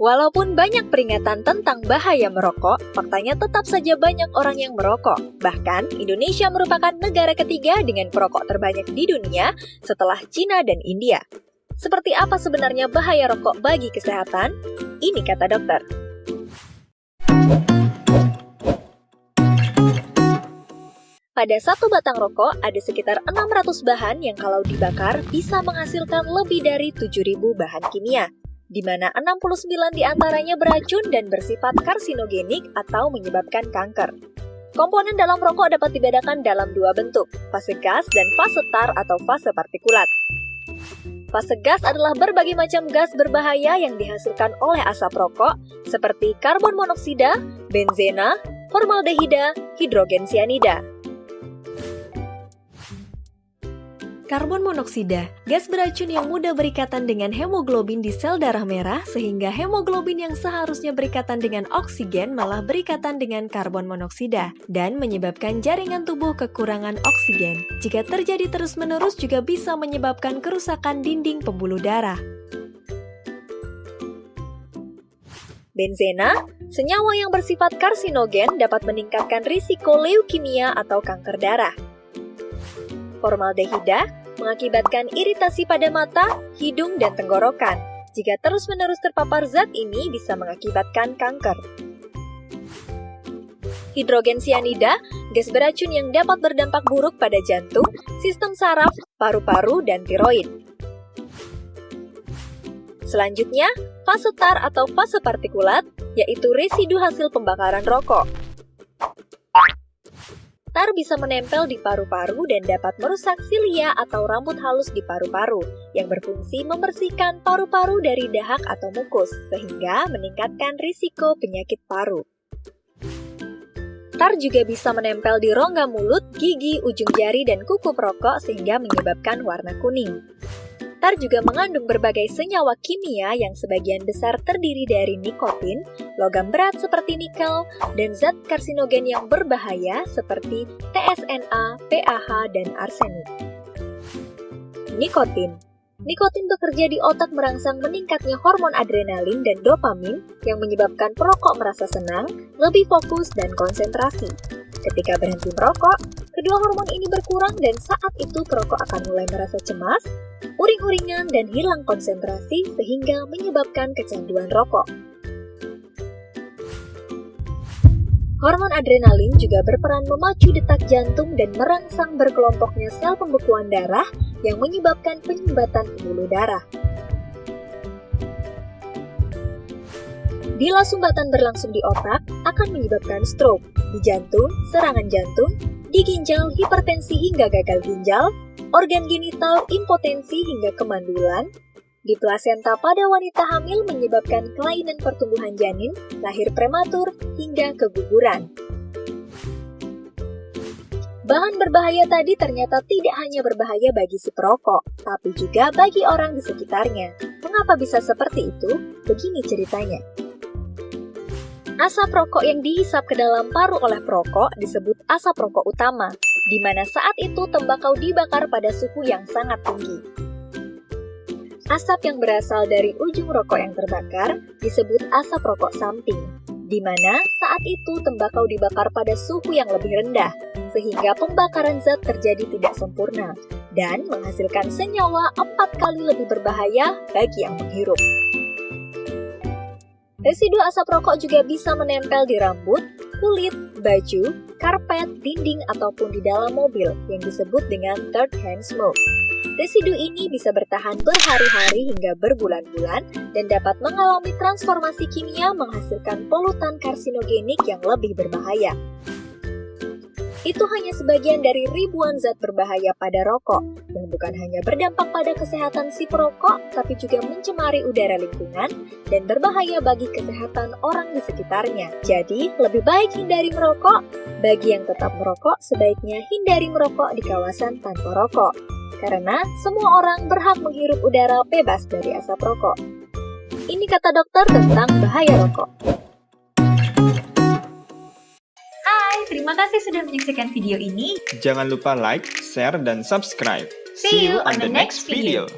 Walaupun banyak peringatan tentang bahaya merokok, faktanya tetap saja banyak orang yang merokok. Bahkan, Indonesia merupakan negara ketiga dengan perokok terbanyak di dunia setelah Cina dan India. Seperti apa sebenarnya bahaya rokok bagi kesehatan? Ini kata dokter. Pada satu batang rokok, ada sekitar 600 bahan yang kalau dibakar bisa menghasilkan lebih dari 7.000 bahan kimia, di mana 69 diantaranya beracun dan bersifat karsinogenik atau menyebabkan kanker. Komponen dalam rokok dapat dibedakan dalam dua bentuk, fase gas dan fase tar atau fase partikulat. Fase gas adalah berbagai macam gas berbahaya yang dihasilkan oleh asap rokok, seperti karbon monoksida, benzena, formaldehida, hidrogen sianida. Karbon monoksida, gas beracun yang mudah berikatan dengan hemoglobin di sel darah merah sehingga hemoglobin yang seharusnya berikatan dengan oksigen malah berikatan dengan karbon monoksida dan menyebabkan jaringan tubuh kekurangan oksigen. Jika terjadi terus-menerus juga bisa menyebabkan kerusakan dinding pembuluh darah. Benzena, senyawa yang bersifat karsinogen dapat meningkatkan risiko leukemia atau kanker darah. Formaldehida mengakibatkan iritasi pada mata, hidung, dan tenggorokan. Jika terus-menerus terpapar zat ini bisa mengakibatkan kanker. Hidrogen sianida, gas beracun yang dapat berdampak buruk pada jantung, sistem saraf, paru-paru, dan tiroid. Selanjutnya, fase tar atau fase partikulat, yaitu residu hasil pembakaran rokok. Tar bisa menempel di paru-paru dan dapat merusak silia atau rambut halus di paru-paru, yang berfungsi membersihkan paru-paru dari dahak atau mukus, sehingga meningkatkan risiko penyakit paru. Tar juga bisa menempel di rongga mulut, gigi, ujung jari, dan kuku perokok sehingga menyebabkan warna kuning. Tar juga mengandung berbagai senyawa kimia yang sebagian besar terdiri dari nikotin, logam berat seperti nikel, dan zat karsinogen yang berbahaya seperti TSNA, PAH, dan arsenik. Nikotin. Nikotin bekerja di otak merangsang meningkatnya hormon adrenalin dan dopamin yang menyebabkan perokok merasa senang, lebih fokus, dan konsentrasi. Ketika berhenti merokok, kedua hormon ini berkurang dan saat itu perokok akan mulai merasa cemas, uring-uringan, dan hilang konsentrasi sehingga menyebabkan kecanduan rokok. Hormon adrenalin juga berperan memacu detak jantung dan merangsang berkelompoknya sel pembekuan darah yang menyebabkan penyumbatan pembuluh darah. Bila sumbatan berlangsung di otak, akan menyebabkan stroke, di jantung, serangan jantung, di ginjal, hipertensi hingga gagal ginjal, organ genital, impotensi hingga kemandulan, di plasenta pada wanita hamil menyebabkan kelainan pertumbuhan janin, lahir prematur, hingga keguguran. Bahan berbahaya tadi ternyata tidak hanya berbahaya bagi si perokok, tapi juga bagi orang di sekitarnya. Mengapa bisa seperti itu? Begini ceritanya. Asap rokok yang dihisap ke dalam paru oleh perokok disebut asap rokok utama, di mana saat itu tembakau dibakar pada suhu yang sangat tinggi. Asap yang berasal dari ujung rokok yang terbakar disebut asap rokok samping, di mana saat itu tembakau dibakar pada suhu yang lebih rendah, sehingga pembakaran zat terjadi tidak sempurna, dan menghasilkan senyawa 4 kali lebih berbahaya bagi yang menghirup. Residu asap rokok juga bisa menempel di rambut, kulit, baju, karpet, dinding, ataupun di dalam mobil yang disebut dengan third hand smoke. Residu ini bisa bertahan berhari-hari hingga berbulan-bulan dan dapat mengalami transformasi kimia menghasilkan polutan karsinogenik yang lebih berbahaya. Itu hanya sebagian dari ribuan zat berbahaya pada rokok, yang bukan hanya berdampak pada kesehatan si perokok, tapi juga mencemari udara lingkungan dan berbahaya bagi kesehatan orang di sekitarnya. Jadi, lebih baik hindari merokok. Bagi yang tetap merokok, sebaiknya hindari merokok di kawasan tanpa rokok. Karena semua orang berhak menghirup udara bebas dari asap rokok. Ini kata dokter tentang bahaya rokok. Terima kasih sudah menyaksikan video ini. Jangan lupa like, share, dan subscribe. See you on the next video.